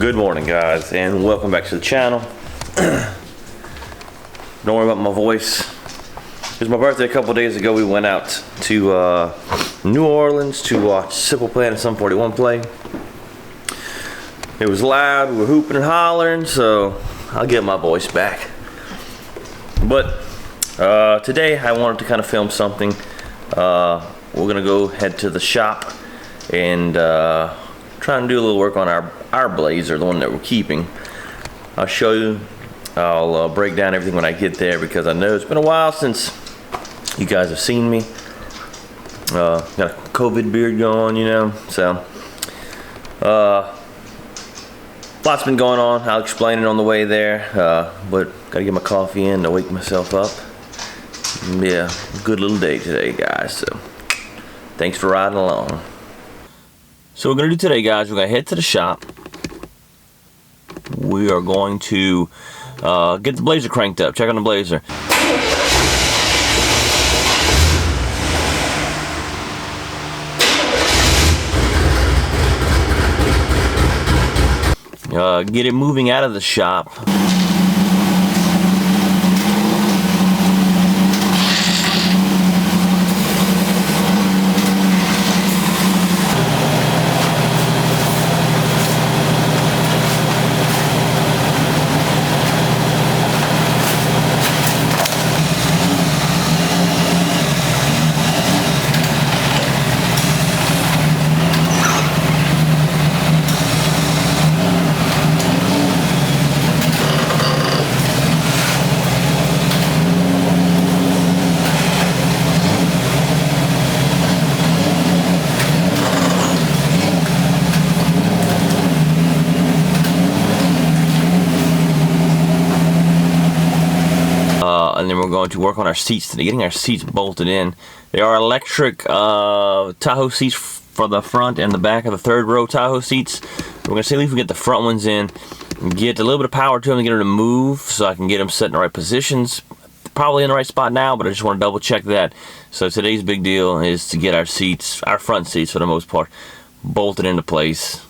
Good morning, guys, and welcome back to the channel. Don't worry about my voice. It was my birthday a couple days ago. We went out to New Orleans to watch Simple Plan and Sum 41 play. It was loud, we were hooping and hollering, so I'll get my voice back. But today I wanted to kind of film something. We're gonna go head to the shop and try and do a little work on our blazer, the one that we're keeping. I'll show you. I'll break down everything when I get there, because I know it's been a while since you guys have seen me. Got a COVID beard going, you know, so lots been going on. I'll explain it on the way there, but gotta get my coffee in to wake myself up. Yeah, good little day today, guys, so thanks for riding along. So what we're gonna do today, guys, we're gonna head to the shop. We are going to get the blazer cranked up, check on the blazer. Get it moving out of the shop. And then we're going to work on our seats today, getting our seats bolted in. They are electric Tahoe seats for the front and the back of the third row Tahoe seats. We're going to see if we can get the front ones in, get a little bit of power to them to get them to move, so I can get them set in the right positions. Probably in the right spot now, but I just want to double check that. So today's big deal is to get our seats, our front seats for the most part, bolted into place.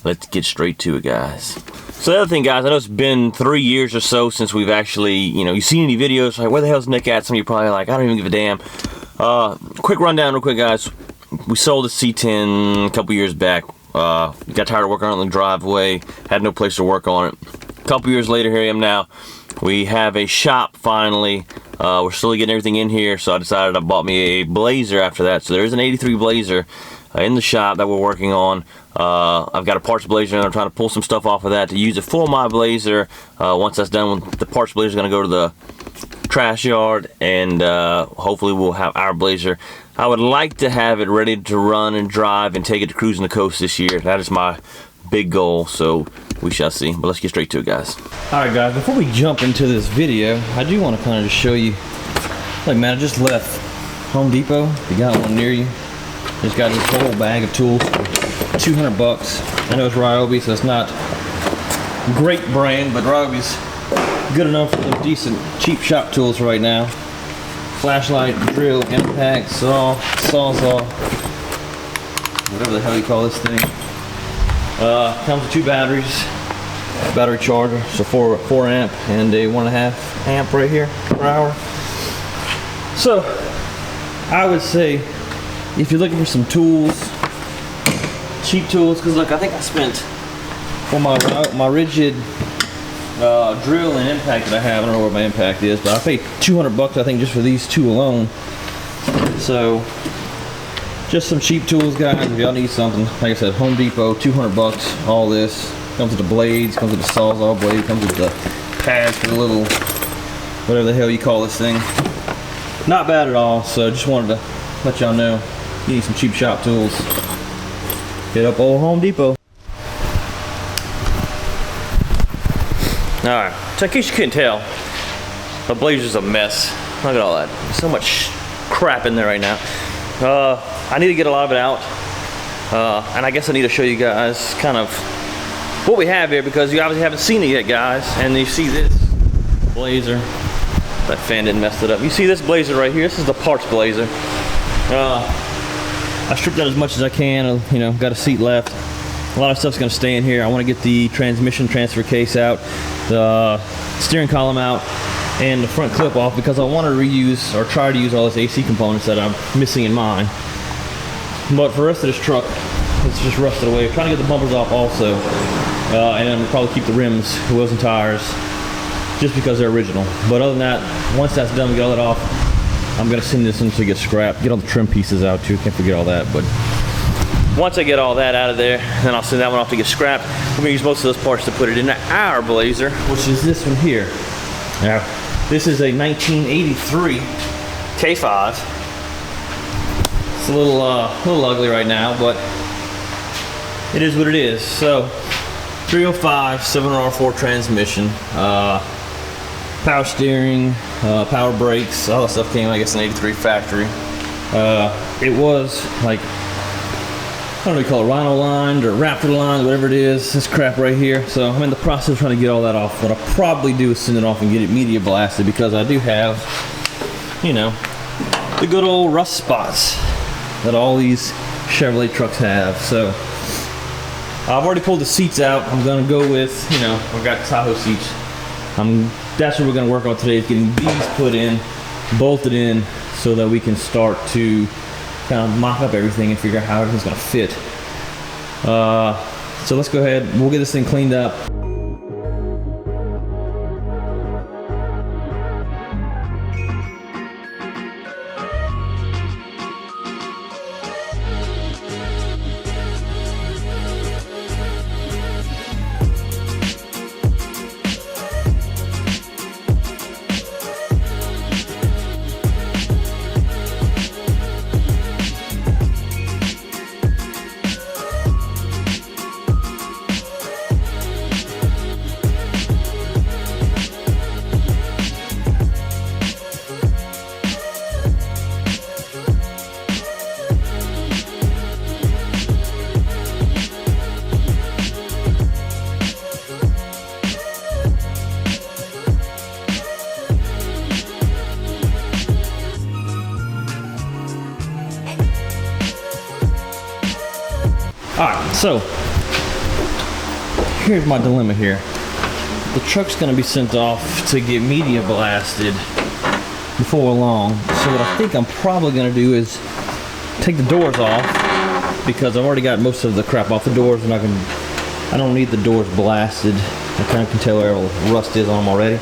Let's get straight to it, guys. So the other thing, guys, I know it's been 3 years or so since we've actually, you've seen any videos, like, where the hell's Nick at? Some of you probably like, I don't even give a damn. Quick rundown real quick, guys. We sold the C10 a couple years back. Got tired of working on the driveway, had no place to work on it. A couple years later, here I am now. We have a shop, finally. We're slowly getting everything in here, so I decided I bought me a blazer after that. So there is an 83 blazer in the shop that we're working on. I've got a parts blazer and I'm trying to pull some stuff off of that to use it for my blazer. Once that's done, the parts blazer is going to go to the trash yard, and hopefully we'll have our blazer. I would like to have it ready to run and drive and take it to cruising the coast this year. That is my big goal, so we shall see. But let's get straight to it, guys. Alright, guys, before we jump into this video, I do want to kind of just show you, like, man, I just left Home Depot. If you got one near you, just got this whole bag of tools for 200 bucks. I know it's Ryobi, so it's not a great brand, but Ryobi's good enough for the decent cheap shop tools right now. Flashlight, drill, impact, saw, sawzall, whatever the hell you call this thing. Comes with 2 batteries, battery charger, so 4 amp and a 1.5 amp right here per hour. So I would say, if you're looking for some tools, cheap tools, because look, I think I spent, for my rigid drill and impact that I have, I don't know where my impact is, but I paid 200 bucks I think just for these 2 alone. So just some cheap tools, guys. If y'all need something, like I said, Home Depot, 200 bucks, all this. Comes with the blades, comes with the sawzall blade, comes with the pads for the little, whatever the hell you call this thing. Not bad at all, so just wanted to let y'all know, you need some cheap shop tools, hit up old Home Depot. Alright, so in case you couldn't tell, the blazer's a mess. Look at all that. So much crap in there right now. I need to get a lot of it out. And I guess I need to show you guys kind of what we have here, because you obviously haven't seen it yet, guys. And you see this blazer. That fan didn't mess it up. You see this blazer right here? This is the parts blazer. I stripped out as much as I can. Got a seat left. A lot of stuff's gonna stay in here. I wanna get the transmission transfer case out, the steering column out, and the front clip off because I wanna reuse or try to use all this AC components that I'm missing in mine. But for the rest of this truck, it's just rusted away. I'm trying to get the bumpers off also. And then we'll probably keep the rims, wheels and tires, just because they're original. But other than that, once that's done, we get all that off, I'm gonna send this in to get scrapped. Get all the trim pieces out too, can't forget all that. But once I get all that out of there, then I'll send that one off to get scrapped. We're gonna use most of those parts to put it in our Blazer, which is this one here. Now, this is a 1983 K5. It's a little ugly right now, but it is what it is. So, 305 7R4 transmission, power steering, power brakes, all that stuff came, I guess, in 83 factory. It was like, I don't know what you call it, Rhino lined or Raptor lined, whatever it is, this crap right here. So I'm in the process of trying to get all that off. What I'll probably do is send it off and get it media blasted because I do have, you know, the good old rust spots that all these Chevrolet trucks have. So I've already pulled the seats out. I'm gonna go with, you know, I've got Tahoe seats. That's what we're gonna work on today, is getting these put in, bolted in, so that we can start to kind of mock up everything and figure out how everything's gonna fit. So let's go ahead, we'll get this thing cleaned up. Alright, so here's my dilemma here. The truck's gonna be sent off to get media blasted before long. So what I think I'm probably gonna do is take the doors off, because I've already got most of the crap off the doors, and I don't need the doors blasted. I kind of can tell where all the rust is on them already.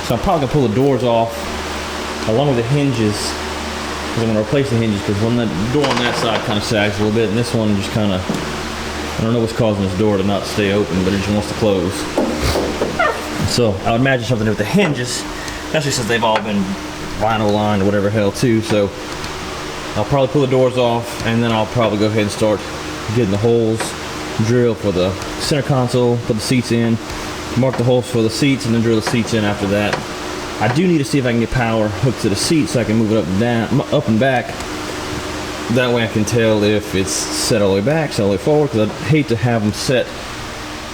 So I'm probably gonna pull the doors off along with the hinges, because I'm gonna replace the hinges, because when the door on that side kind of sags a little bit, and this one just kind of, I don't know what's causing this door to not stay open, but it just wants to close. So I would imagine something with the hinges, especially since they've all been vinyl lined or whatever hell too. So I'll probably pull the doors off, and then I'll probably go ahead and start getting the holes drilled for the center console, put the seats in, mark the holes for the seats, and then drill the seats in after that. I do need to see if I can get power hooked to the seat so I can move it up and down, up and back. That way I can tell if it's set all the way back, set all the way forward, because I'd hate to have them set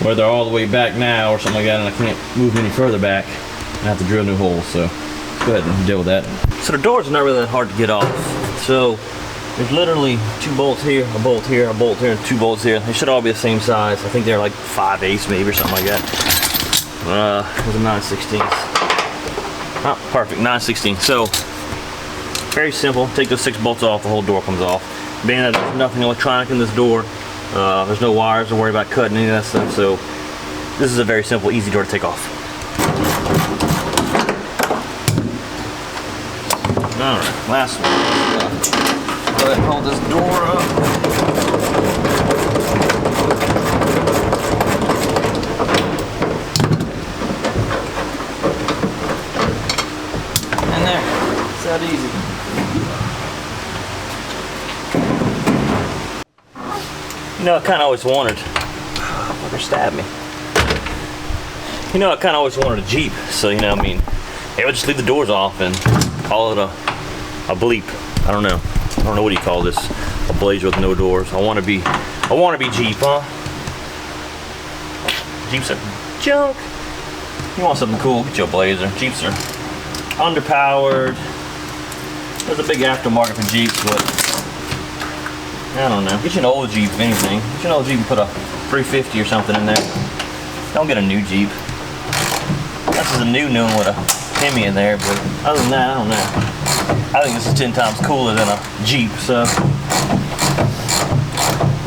where they're all the way back now or something like that, and I can't move any further back. I have to drill new holes, so let's go ahead and deal with that. So the doors are not really that hard to get off. So there's literally 2 bolts here, a bolt here, a bolt here, and 2 bolts here. They should all be the same size. I think they're like 5/8 maybe or something like that. With a 9/16. Oh, perfect, 9/16. So very simple. Take those 6 bolts off, the whole door comes off. Being that there's nothing electronic in this door, there's no wires to worry about cutting any of that stuff. So this is a very simple, easy door to take off. All right, last one. Go ahead and hold this door up. And there, it's that easy. You know, I kind of always wanted, fucker stabbed me. You know, I kind of always wanted a Jeep, so you know, I mean, I would just leave the doors off and call it a bleep. I don't know what you call this, a Blazer with no doors. I want to be Jeep, huh? Jeeps are junk. You want something cool? Get you a Blazer. Jeeps are underpowered. There's a big aftermarket for Jeeps, but I don't know. Get you an old Jeep, if anything. Get you an old Jeep and put a 350 or something in there. Don't get a new Jeep. This is a new one with a Hemi in there, but other than that, I don't know. I think this is 10 times cooler than a Jeep, so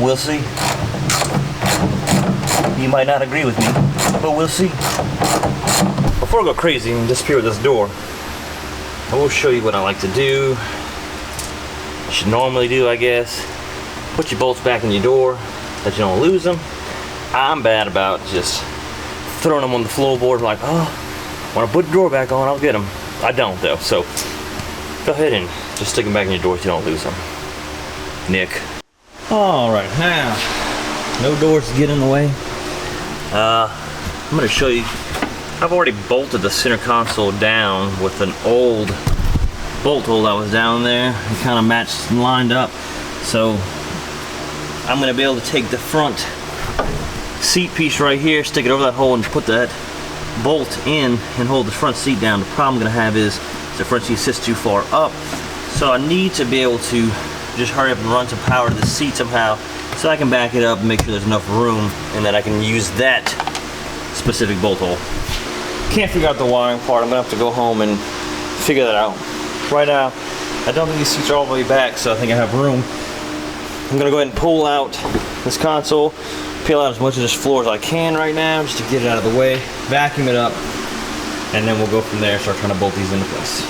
we'll see. You might not agree with me, but we'll see. Before I go crazy and disappear with this door, I will show you what I like to do. You should normally do, I guess. Put your bolts back in your door that you don't lose them. I'm bad about just throwing them on the floorboard like, oh, when I put the door back on, I'll get them. I don't though, so go ahead and just stick them back in your door so you don't lose them. Nick. All right, now, no doors to get in the way. I'm gonna show you, I've already bolted the center console down with an old bolt hole that was down there. It kind of matched and lined up. So I'm gonna be able to take the front seat piece right here, stick it over that hole and put that bolt in and hold the front seat down. The problem I'm gonna have is the front seat sits too far up. So I need to be able to just hurry up and run some power to the seat somehow so I can back it up and make sure there's enough room and that I can use that specific bolt hole. Can't figure out the wiring part. I'm gonna have to go home and figure that out. Right now, I don't think these seats are all the way back, so I think I have room. I'm gonna go ahead and pull out this console, peel out as much of this floor as I can right now, just to get it out of the way, vacuum it up, and then we'll go from there, start trying to bolt these into place.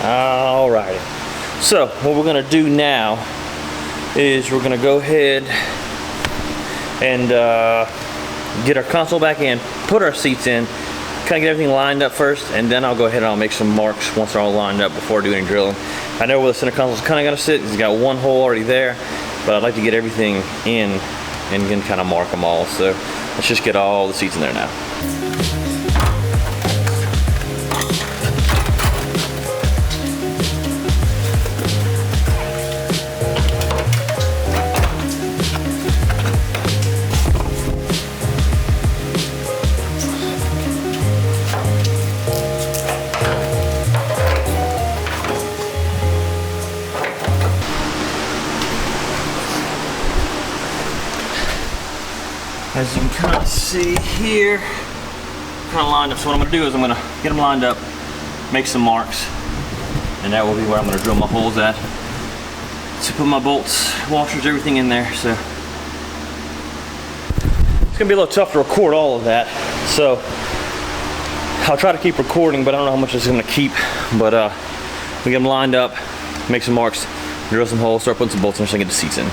Alrighty, so what we're gonna do now is we're gonna go ahead and get our console back in, put our seats in, kind of get everything lined up first, and then I'll go ahead and I'll make some marks once they're all lined up before doing any drilling. I know where the center console is kind of gonna sit. It's got one hole already there, but I'd like to get everything in and then kind of mark them all. So let's just get all the seats in there now. As you can kind of see here, kind of lined up. So what I'm going to do is I'm going to get them lined up, make some marks, and that will be where I'm going to drill my holes at. To put my bolts, washers, everything in there. So it's going to be a little tough to record all of that. So I'll try to keep recording, but I don't know how much it's going to keep. But we get them lined up, make some marks, drill some holes, start putting some bolts in so I can get the seats in.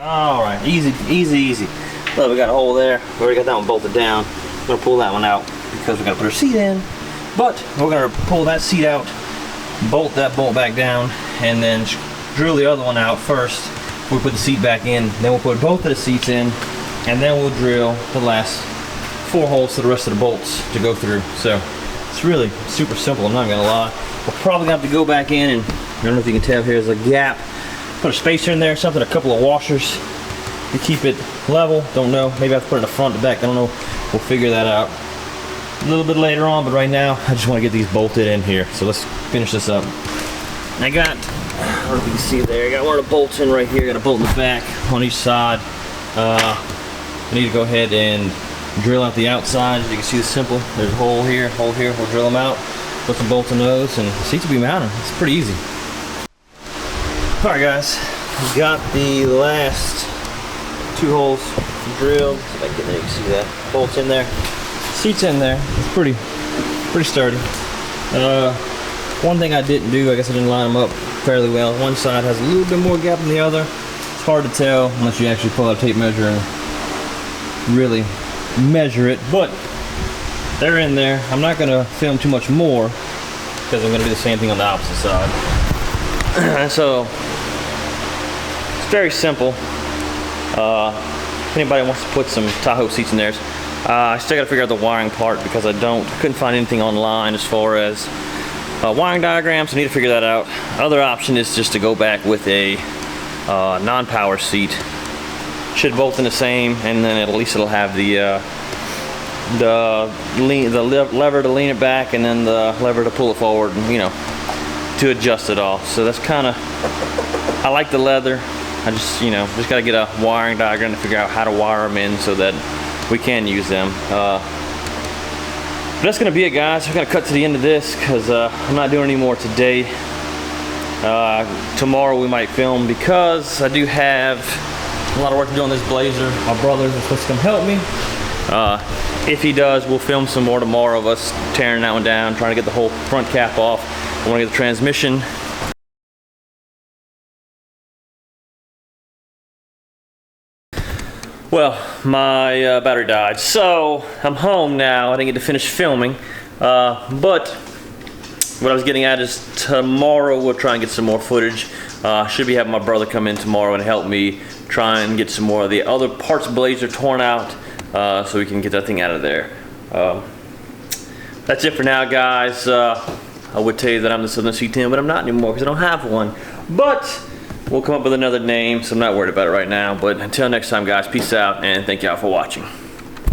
Alright, easy. Look, we got a hole there. We already got that one bolted down. We're going to pull that one out because we got to put our seat in. But we're going to pull that seat out, bolt that bolt back down, and then drill the other one out first. We'll put the seat back in, then we'll put both of the seats in, and then we'll drill the last 4 holes to the rest of the bolts to go through. So it's really super simple, I'm not going to lie. We're probably going to have to go back in, and I don't know if you can tell, here's a gap. Put a spacer in there, something, a couple of washers to keep it level. Don't know, maybe I have to put it in the front, the back, I don't know. We'll figure that out a little bit later on, but right now I just want to get these bolted in here. So let's finish this up. I got, I don't know if you can see there, I got one of the bolts in right here, got a bolt in the back on each side. I need to go ahead and drill out the outside. As you can see, it's simple. There's a hole here, we'll drill them out. put some bolts in those, and the seats will be mounted. It's pretty easy. Alright guys, we got the last 2 holes drilled. See if I can get there, you can see that. Bolts in there. Seats in there. It's pretty sturdy. One thing I didn't do, I guess I didn't line them up fairly well. One side has a little bit more gap than the other. It's hard to tell unless you actually pull out a tape measure and really measure it, but they're in there. I'm not going to film too much more because I'm going to do the same thing on the opposite side. So it's very simple. If anybody wants to put some Tahoe seats in theirs, I still got to figure out the wiring part because I couldn't find anything online as far as wiring diagrams. I need to figure that out. Other option is just to go back with a non-power seat. Should bolt in the same, and then at least it'll have the lever to lean it back, and then the lever to pull it forward, and to adjust it all. So that's kind of, I like the leather. I just got to get a wiring diagram to figure out how to wire them in so that we can use them. But that's gonna be it, guys. We're gonna cut to the end of this because I'm not doing any more today. Tomorrow we might film because I do have a lot of work to do on this Blazer. My brothers are supposed to come help me. If he does, we'll film some more tomorrow of us tearing that one down, trying to get the whole front cap off. I want to get the transmission. Well, my battery died, so I'm home now. I didn't get to finish filming, but what I was getting at is tomorrow we'll try and get some more footage. Should be having my brother come in tomorrow and help me try and get some more of the other parts of Blazer torn out so we can get that thing out of there. That's it for now, guys. I would tell you that I'm the Southern C10, but I'm not anymore because I don't have one. But we'll come up with another name, so I'm not worried about it right now. But until next time, guys, peace out, and thank y'all for watching.